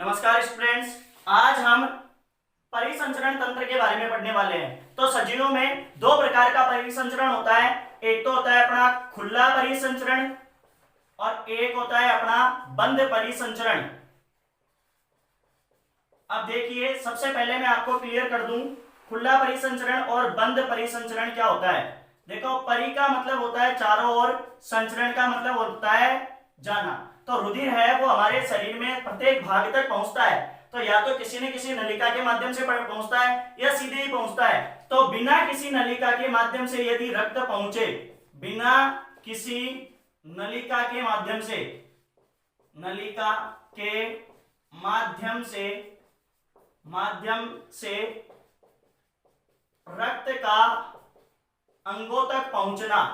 नमस्कार स्टूडेंट्स, आज हम परिसंचरण तंत्र के बारे में पढ़ने वाले हैं। तो सजीवों में दो प्रकार का परिसंचरण होता है। एक तो होता है अपना खुला परिसंचरण और एक होता है अपना बंद परिसंचरण। अब देखिए, सबसे पहले मैं आपको क्लियर कर दूं खुला परिसंचरण और बंद परिसंचरण क्या होता है। देखो, परि का मतलब होता है चारों ओर, संचरण का मतलब होता है जाना। तो रुधिर है वो हमारे शरीर में प्रत्येक भाग तक पहुंचता है, तो या तो किसी न किसी नलिका के माध्यम से पहुंचता है या सीधे ही पहुंचता है। तो बिना किसी नलिका के माध्यम से यदि रक्त पहुंचे, बिना किसी नलिका के माध्यम से, नलिका के माध्यम से रक्त का अंगों तक पहुंचना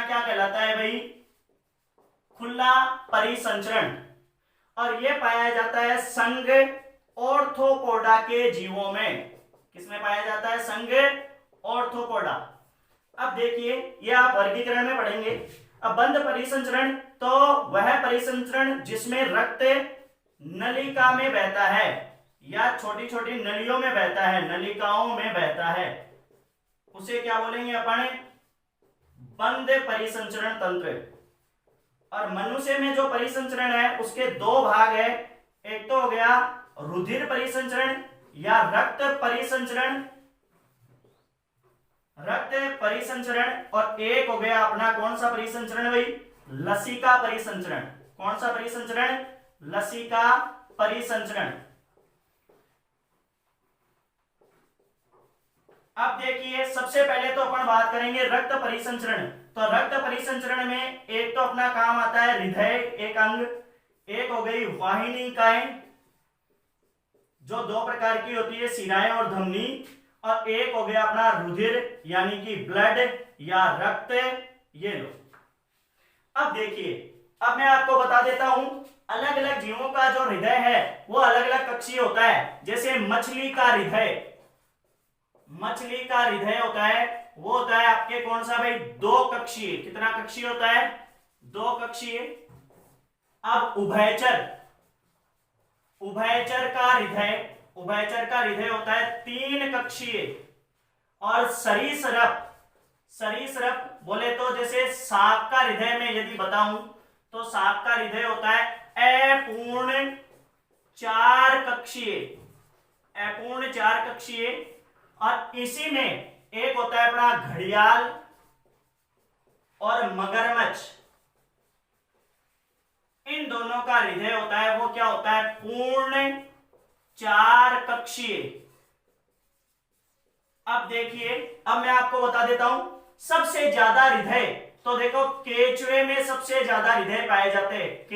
क्या कहलाता है भाई? खुला परिसंचरण। और यह पाया जाता है संघ ऑर्थोपोडा के जीवों में। किसमें पाया जाता है? संघ ऑर्थोपोडा। अब देखिए, यह आप वर्गीकरण में पढ़ेंगे। अब बंद परिसंचरण तो वह परिसंचरण जिसमें रक्त नलिका में बहता है या छोटी छोटी नलियों में बहता है, नलिकाओं में बहता है, उसे क्या बोलेंगे अपन? बंद परिसंचरण तंत्र। और मनुष्य में जो परिसंचरण है उसके दो भाग है। एक तो हो गया रुधिर परिसंचरण या रक्त परिसंचरण और एक हो गया अपना कौन सा परिसंचरण भाई? लसिका परिसंचरण। कौन सा परिसंचरण? लसिका परिसंचरण। अब देखिए, सबसे पहले तो अपन बात करेंगे रक्त परिसंचरण। तो रक्त परिसंचरण में एक तो अपना काम आता है हृदय, एक अंग, एक हो गई वाहिनिकाएं जो दो प्रकार की होती है, शिराएं और धमनी, और एक हो गया अपना रुधिर यानी कि ब्लड या रक्त। ये लो। अब देखिए, अब मैं आपको बता देता हूं, अलग अलग जीवों का जो हृदय है वो अलग अलग कक्षीय होता है। जैसे मछली का हृदय होता है, वो होता है आपके कौन सा भाई? दो कक्षीय। कितना कक्षीय होता है? दो कक्षीय। अब उभयचर का हृदय होता है तीन कक्षीय। और सरीसृप बोले तो जैसे सांप का हृदय में यदि बताऊं तो सांप का हृदय होता है अपूर्ण चार कक्षीय। और इसी में एक होता है अपना घड़ियाल और मगरमच्छ। इन दोनों का हृदय होता है वो क्या होता है? पूर्ण चार कक्षीय। अब देखिए, अब मैं आपको बता देता हूं सबसे ज्यादा हृदय। तो देखो, केचुए में सबसे ज्यादा हृदय पाए जाते हैं।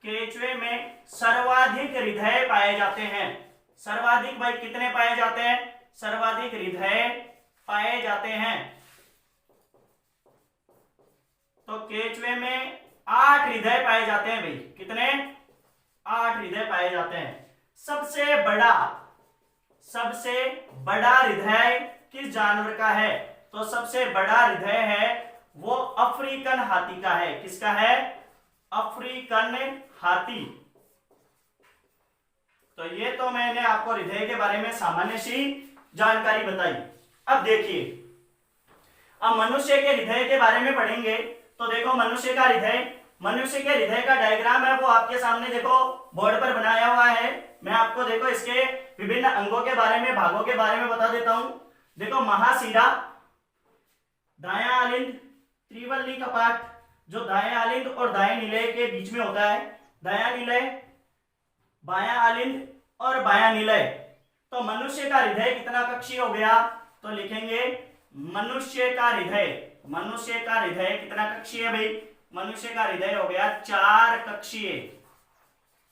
केचुए में सर्वाधिक हृदय पाए जाते हैं। सर्वाधिक भाई कितने पाए जाते हैं? सर्वाधिक हृदय पाए जाते हैं। तो केचुए में 8 हृदय पाए जाते हैं भाई। कितने? 8 हृदय पाए जाते हैं। सबसे बड़ा हृदय किस जानवर का है? तो सबसे बड़ा हृदय है वो अफ्रीकन हाथी का है। किसका है? अफ्रीकन हाथी। तो ये तो मैंने आपको हृदय के बारे में सामान्य सी जानकारी बताई। अब देखिए, अब मनुष्य के हृदय के बारे में पढ़ेंगे। तो देखो, मनुष्य के हृदय का डायग्राम है वो आपके सामने देखो बोर्ड पर बनाया हुआ है। मैं आपको देखो इसके विभिन्न अंगों के बारे में, भागों के बारे में बता देता हूं। देखो, महाशिरा, दायां आलिंद, त्रिवल्ली कपाट जो दायां आलिंद और दाएं निलय के बीच में होता है, दायां निलय, बायां आलिंद और बायां निलय। तो मनुष्य का हृदय कितना कक्षीय हो गया? तो लिखेंगे मनुष्य का हृदय कितना कक्षीय है भाई? मनुष्य का हृदय हो गया 4 कक्षीय,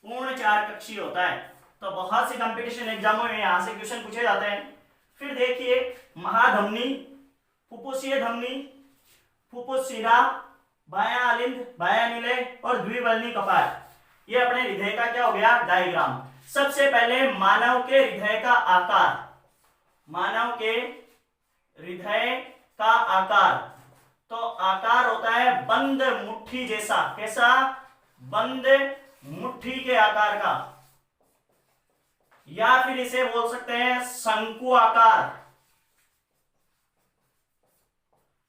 पूर्ण 4 कक्षीय होता है। तो बहुत सी कंपटीशन एग्जामों में यहां से क्वेश्चन पूछे जाते हैं। फिर देखिए, महाधमनी, फुफ्फुसीय धमनी, फुफ्फुस शिरा, बायां आलिंद, बायां निलय और द्विवल्ली कपाट। ये अपने हृदय का क्या हो गया? डायग्राम। सबसे पहले मानव के हृदय का आकार। तो आकार होता है बंद मुट्ठी जैसा। कैसा? बंद मुट्ठी के आकार का, या फिर इसे बोल सकते हैं शंकु आकार।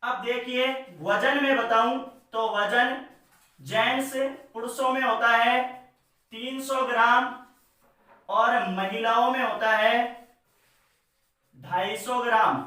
अब देखिए वजन में बताऊं तो वजन जेंट्स पुरुषों में होता है 300 ग्राम और महिलाओं में होता है 250 ग्राम।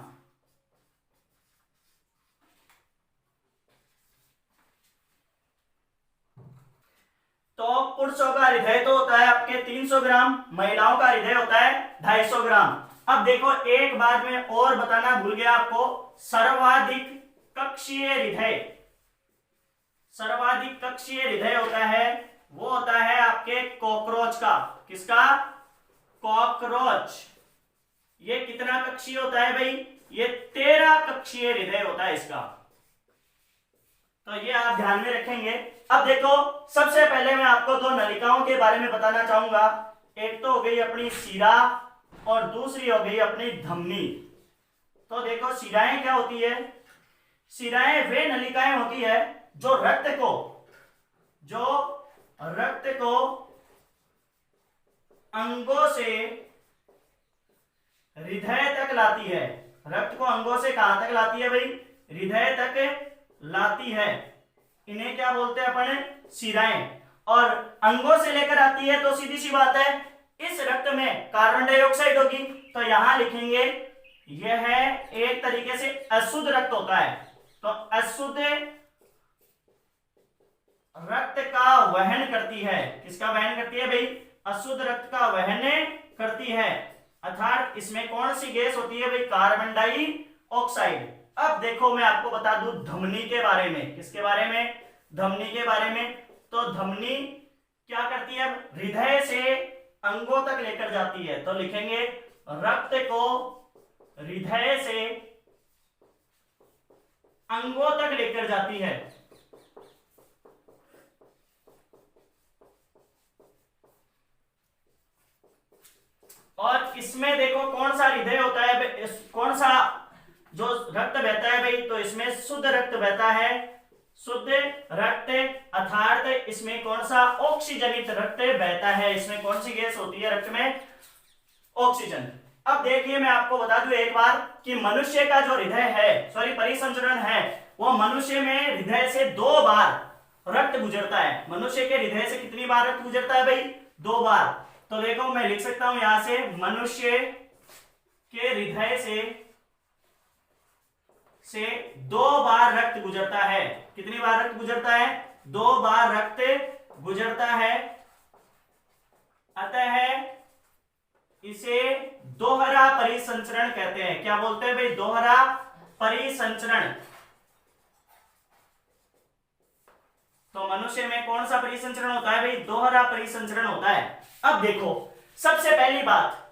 तो पुरुषों का हृदय तो होता है आपके 300 ग्राम, महिलाओं का हृदय होता है 250 ग्राम। अब देखो एक बात मैं और बताना भूल गया आपको, सर्वाधिक कक्षीय हृदय, सर्वाधिक कक्षीय हृदय होता है वो होता है आपके कॉकरोच का। किसका? कॉकरोच। ये कितना कक्षीय होता है भाई? ये 13 कक्षीय हृदय होता है इसका। तो ये आप ध्यान में रखेंगे। अब देखो सबसे पहले मैं आपको दो नलिकाओं के बारे में बताना चाहूंगा। एक तो हो गई अपनी शिरा और दूसरी हो गई अपनी धमनी। तो देखो शिराएं क्या होती है? शिराएं वे नलिकाएं होती है जो रक्त को अंगों से हृदय तक लाती है। रक्त को अंगों से कहां तक लाती है भाई? हृदय तक लाती है। इन्हें क्या बोलते हैं अपन? शिराएं। और अंगों से लेकर आती है तो सीधी सी बात है इस रक्त में कार्बन डाइऑक्साइड होगी, तो यहां लिखेंगे यह एक तरीके से अशुद्ध रक्त होता है। तो अशुद्ध रक्त का वहन करती है। किसका वहन करती है भाई? अशुद्ध रक्त का वहन करती है। अर्थात इसमें कौन सी गैस होती है भाई? Carbon dioxide. अब देखो मैं आपको बता दूं धमनी के बारे में। किसके बारे में? धमनी के बारे में। तो धमनी क्या करती है? हृदय से अंगों तक लेकर जाती है। तो लिखेंगे रक्त को हृदय से अंगों तक लेकर जाती है। और इसमें देखो कौन सा हृदय होता है, कौन सा जो रक्त बहता है भाई? तो इसमें शुद्ध रक्त बहता है। शुद्ध रक्त अर्थात इसमें कौन सा? ऑक्सीजनित रक्त बहता है। इसमें कौन सी गैस होती है रक्त में? ऑक्सीजन। अब देखिए मैं आपको बता दूं एक बार कि मनुष्य का जो हृदय है, सॉरी परिसंचरण है, वो मनुष्य में हृदय से 2 बार रक्त गुजरता है। मनुष्य के हृदय से कितनी बार रक्त गुजरता है भाई? 2 बार। तो देखो मैं लिख सकता हूं यहां से मनुष्य के हृदय से 2 बार रक्त गुजरता है। कितनी बार रक्त गुजरता है? 2 बार रक्त गुजरता है। अतः इसे दोहरा परिसंचरण कहते हैं। क्या बोलते हैं भाई? दोहरा परिसंचरण। तो मनुष्य में कौन सा परिसंचरण होता है भाई? दोहरा परिसंचरण होता है। अब देखो सबसे पहली बात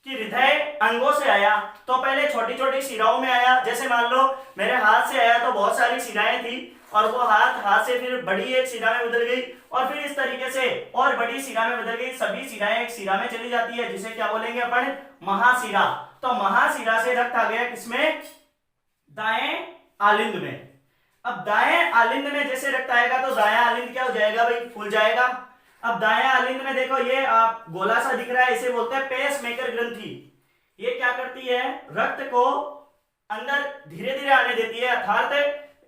कि हृदय अंगों से आया तो पहले छोटी छोटी शिराओं में आया। जैसे मान लो मेरे हाथ से आया तो बहुत सारी शिराएं थी और वो हाथ से फिर बड़ी एक शिरा में बदल गई और फिर इस तरीके से और बड़ी शिरा में बदल गई। सभी शिराएं एक शिरा में चली जाती है जिसे क्या बोलेंगे अपन? महाशिरा। तो महाशिरा से रक्त आ गया किसमें? दाएं आलिंद में। अब दाएं आलिंद में जैसे रक्त आएगा तो दायां आलिंद क्या हो जाएगा भाई? फूल जाएगा। अब दायां आलिंद में देखो ये आप गोला सा दिख रहा है, इसे बोलते हैं पेस मेकर ग्रंथि। ये क्या करती है? रक्त को अंदर धीरे धीरे आने देती है, अर्थात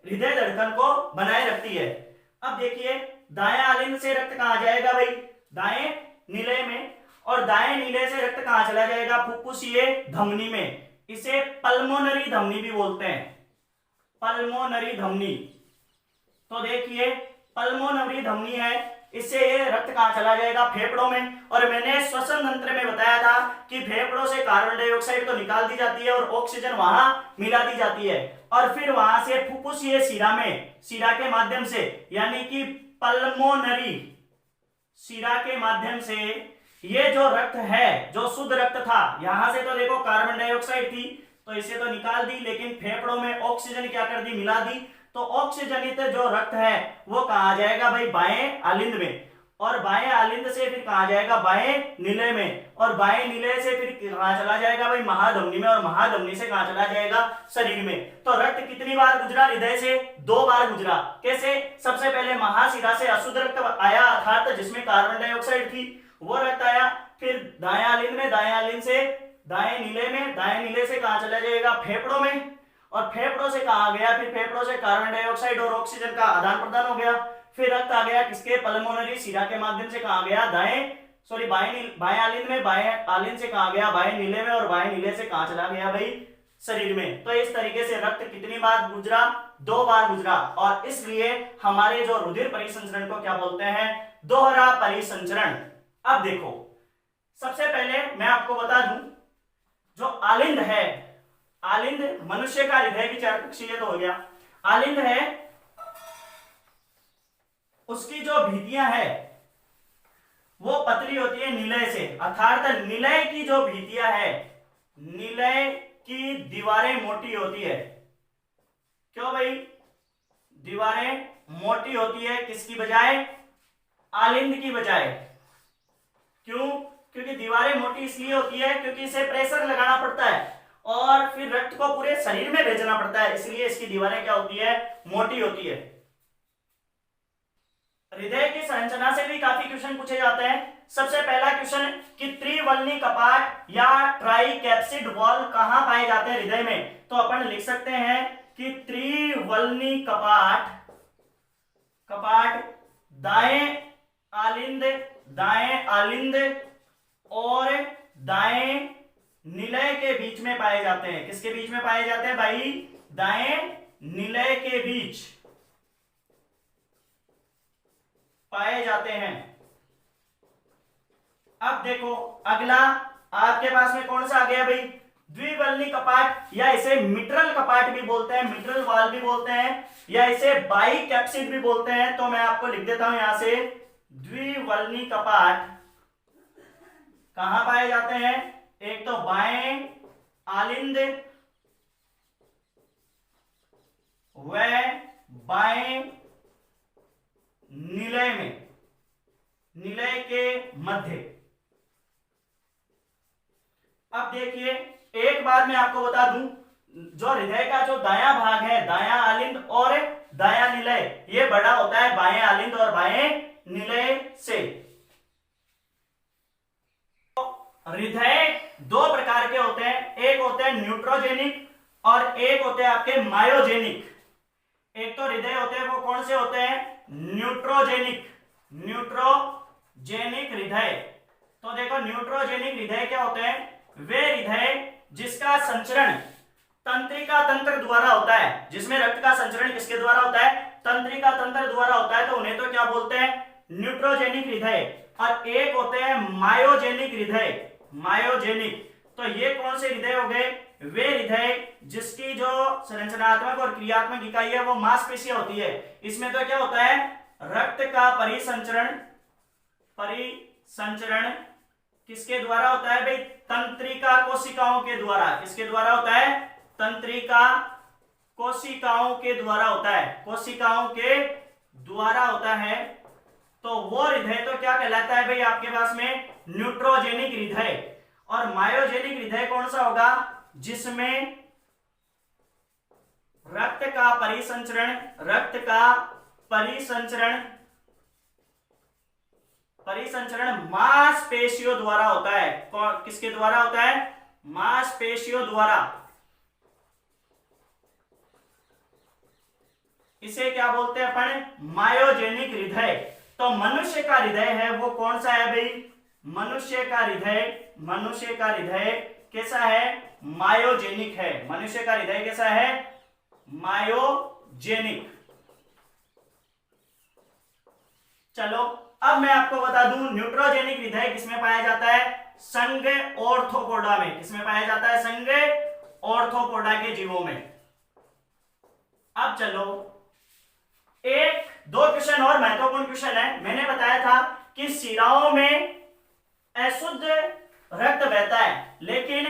हृदय धड़कन को बनाए रखती है। अब देखिए दायां आलिंद से रक्त कहां जाएगा भाई? दाएं नीले में। और दाएं नीले से रक्त कहां चला जाएगा? फुफ्फुसीय धमनी में। इसे पल्मोनरी धमनी भी बोलते हैं, पल्मोनरी धमनी। तो देखिए पल्मोनरी धमनी है, इससे ये रक्त कहां चला जाएगा? फेफड़ों में। और मैंने श्वसन तंत्र में बताया था कि फेफड़ों से कार्बन डाइऑक्साइड तो निकाल दी जाती है और ऑक्सीजन वहां मिला दी जाती है और फिर वहां से फुफ्फुसीय शिरा में, शिरा के माध्यम से, यानी कि पल्मोनरी शिरा के माध्यम से ये जो रक्त है, जो शुद्ध रक्त था, यहां से तो देखो कार्बन डाइऑक्साइड थी तो इसे तो निकाल दी, लेकिन फेफड़ों में ऑक्सीजन क्या कर दी? मिला दी। तो ऑक्सीजनित जो रक्त है वो कहा जाएगा भाई? बाएं आलिंद में। और बाएं आलिंद से फिर कहा जाएगा बाएं निलय में, और बाएं निलय से फिर कहां चला जाएगा भाई महाधमनी में, और महाधमनी से कहां चला जाएगा शरीर में। तो रक्त कितनी बार गुजरा हृदय से? 2 बार गुजरा। कैसे? सबसे पहले महाशिरा से अशुद्ध रक्त आया, अर्थात जिसमें कार्बन डाइऑक्साइड थी, वो रक्त आया। फिर दाएं आलिंद में, दाएं आलिंद से दाएं निलय में, दाएं निलय से कहां चला जाएगा? फेफड़ों में, और फेफड़ों से कहां गया? फिर फेफड़ों से कार्बन डाइऑक्साइड और ऑक्सीजन का आदान प्रदान हो गया। फिर रक्त आ गया किसके? पल्मोनरी शिरा के माध्यम से कहां गया? बाएं आलिंद में, बाएं आलिंद से कहां गया? बाएं नीले में, और बाएं नीले से कहां चला गया भाई? शरीर में। तो इस तरीके से रक्त कितनी बार गुजरा? 2 बार गुजरा, और इसलिए हमारे जो रुधिर परिसंचरण को क्या बोलते हैं? दोहरा परिसंचरण। अब देखो, सबसे पहले मैं आपको बता दूं, जो आलिंद है, आलिंद मनुष्य का हृदय की चार कक्षीय तो हो गया। आलिंद है, उसकी जो भित्तियां है वो पतली होती है निलय से, अर्थात निलय की जो भित्तियां है, निलय की दीवारें मोटी होती है। क्यों भाई दीवारें मोटी होती है? किसकी बजाय? आलिंद की बजाय। क्यों? क्योंकि दीवारें मोटी इसलिए होती है क्योंकि इसे प्रेशर लगाना पड़ता है और फिर रक्त को पूरे शरीर में भेजना पड़ता है, इसलिए इसकी दीवारें क्या होती है? मोटी होती है। हृदय की संरचना से भी काफी क्वेश्चन पूछे जाते हैं। सबसे पहला क्वेश्चन कि त्रिवल्नी कपाट या ट्राइकैप्सिड वॉल कहां पाए जाते हैं हृदय में? तो अपन लिख सकते हैं कि त्रिवल्नी कपाट, कपाट दाएं आलिंद और दाएं निलय के बीच में पाए जाते हैं। किसके बीच में पाए जाते हैं भाई? दाएं निलय के बीच पाए जाते हैं। अब देखो अगला आपके पास में कौन सा आ गया भाई? द्विवल्नी कपाट, या इसे मिट्रल कपाट भी बोलते हैं, मिट्रल वॉल भी बोलते हैं, या इसे बाइकैप्सिड भी बोलते हैं। तो मैं आपको लिख देता हूं यहां से, द्विवल्नी कपाट कहां पाए जाते हैं? एक तो बाएं आलिंद व बाएं निलय में, निलय के मध्य। अब देखिए एक बात मैं आपको बता दूं, जो हृदय का जो दायां भाग है, दायां आलिंद और दायां निलय, ये बड़ा होता है बाएं आलिंद और बाएं निलय से। हृदय 2 प्रकार के होते हैं, एक होते हैं न्यूट्रोजेनिक और एक होते हैं आपके मायोजेनिक। एक तो हृदय होते हैं वो कौन से होते हैं? न्यूट्रोजेनिक, न्यूट्रोजेनिक हृदय। तो देखो न्यूट्रोजेनिक हृदय क्या होते हैं? वे हृदय जिसका संचरण तंत्रिका तंत्र द्वारा होता है, जिसमें रक्त का संचरण किसके द्वारा होता है? तंत्रिका तंत्र द्वारा होता है, तो उन्हें तो क्या बोलते हैं? न्यूट्रोजेनिक हृदय। और एक होते हैं मायोजेनिक हृदय, मायोजेनिक। तो ये कौन से हृदय हो गए? वे हृदय जिसकी जो संरचनात्मक और क्रियात्मक इकाई है वो मांसपेशियां होती है। इसमें तो क्या होता है? रक्त का परिसंचरण, परिसंचरण किसके द्वारा होता है भाई? तंत्रिका कोशिकाओं के द्वारा। किसके द्वारा होता है? तंत्रिका कोशिकाओं के द्वारा होता है, कोशिकाओं के द्वारा होता है। तो वो हृदय तो क्या कहलाता है भाई आपके पास में? न्यूट्रोजेनिक हृदय। और मायोजेनिक हृदय कौन सा होगा? जिसमें रक्त का परिसंचरण, रक्त का परिसंचरण, परिसंचरण मांसपेशियों द्वारा होता है। किसके द्वारा होता है? मांसपेशियों द्वारा। इसे क्या बोलते हैं अपन? मायोजेनिक हृदय। तो मनुष्य का हृदय है वो कौन सा है भाई? मनुष्य का हृदय, मनुष्य का हृदय कैसा है? मायोजेनिक है। मनुष्य का हृदय कैसा है? मायोजेनिक। चलो अब मैं आपको बता दूं न्यूट्रोजेनिक हृदय किसमें पाया जाता है? संघ ऑर्थोपोडा में। किसमें पाया जाता है? संघ ऑर्थोपोडा के जीवों में। अब चलो 1-2 क्वेश्चन और महत्वपूर्ण क्वेश्चन है। मैंने बताया था कि शिराओं में अशुद्ध रक्त बहता है, लेकिन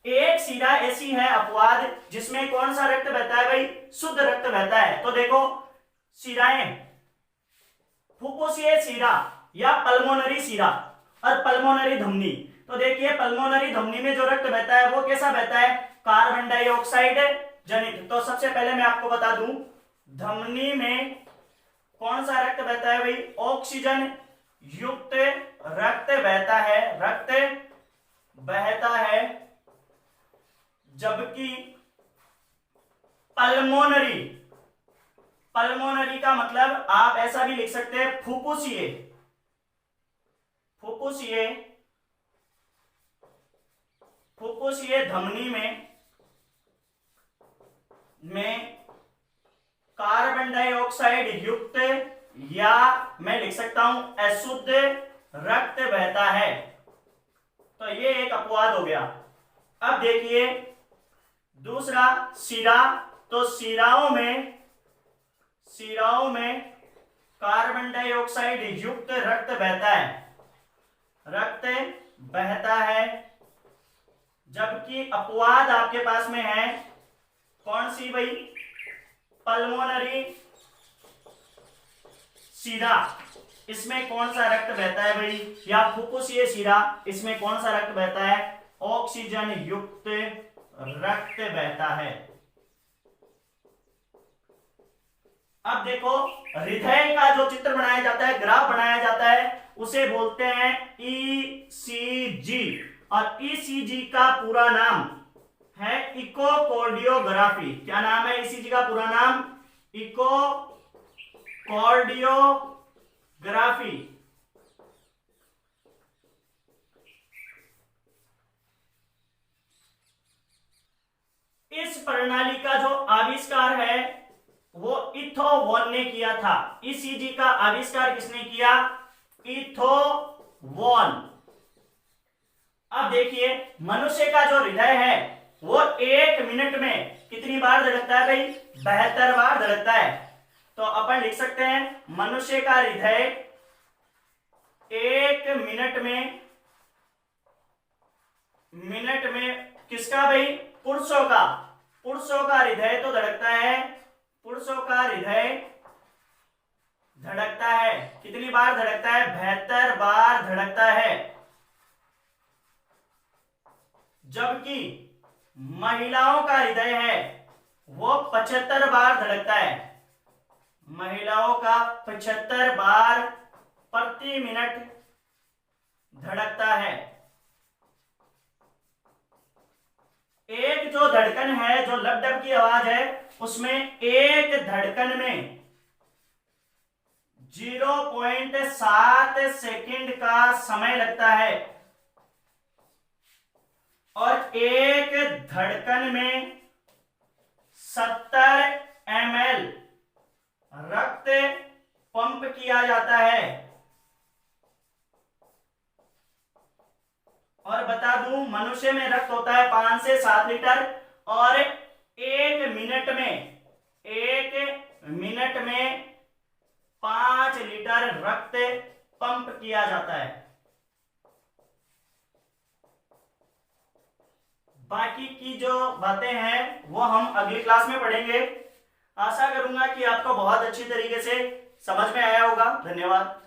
एक शिरा ऐसी है अपवाद जिसमें कौन सा रक्त बहता है भाई? शुद्ध रक्त बहता है। तो देखो शिराएं, फुफ्फुसीय शिरा या पल्मोनरी शिरा और पल्मोनरी धमनी। तो देखिए पल्मोनरी धमनी में जो रक्त बहता है वो कैसा बहता है, कार्बन डाइऑक्साइड जनित। तो सबसे पहले मैं आपको बता दूं धमनी में कौन सा रक्त बहता है भाई, ऑक्सीजन युक्त रक्त बहता है, रक्त बहता है। जबकि पल्मोनरी, पल्मोनरी का मतलब आप ऐसा भी लिख सकते हैं फुफ्फुसीय, फुफ्फुसीय, फुफ्फुसीय धमनी में कार्बन डाइऑक्साइड युक्त या मैं लिख सकता हूं अशुद्ध रक्त बहता है। तो ये एक अपवाद हो गया। अब देखिए दूसरा शिरा, तो शिराओं में कार्बन डाइऑक्साइड युक्त रक्त बहता है, रक्त बहता है। जबकि अपवाद आपके पास में है कौन सी भाई, पल्मोनरी शिरा, इसमें कौन सा रक्त बहता है भाई, या फुफ्फुसीय शिरा, इसमें कौन सा रक्त बहता है, ऑक्सीजन युक्त रक्त बहता है। अब देखो हृदय का जो चित्र बनाया जाता है, ग्राफ बनाया जाता है, उसे बोलते हैं ईसीजी। और ईसीजी का पूरा नाम है इकोकार्डियोग्राफी। क्या नाम है ईसीजी का पूरा नाम, इकोकार्डियोग्राफी। इस प्रणाली का जो आविष्कार है वो इथोवॉन ने किया था। ईसीजी का आविष्कार किसने किया, इथोवॉन। अब देखिए मनुष्य का जो हृदय है वो 1 मिनट में कितनी बार धड़कता है भाई, 72 बार धड़कता है। तो अपन लिख सकते हैं मनुष्य का हृदय 1 मिनट में किसका भाई, पुरुषों का हृदय तो धड़कता है, पुरुषों का हृदय धड़कता है, कितनी बार धड़कता है, 72 बार धड़कता है। जबकि महिलाओं का हृदय है वो 75 बार धड़कता है, महिलाओं का 75 बार प्रति मिनट धड़कता है। एक जो धड़कन है, जो लबडब की आवाज है, उसमें एक धड़कन में 0.7 सेकंड का समय लगता है और एक धड़कन में 70 ml रक्त पंप किया जाता है। और बता दूं मनुष्य में रक्त होता है 5 से 7 लीटर और 1 मिनट में 5 लीटर रक्त पंप किया जाता है। बाकी की जो बातें हैं वो हम अगली क्लास में पढ़ेंगे। आशा करूंगा कि आपको बहुत अच्छी तरीके से समझ में आया होगा। धन्यवाद।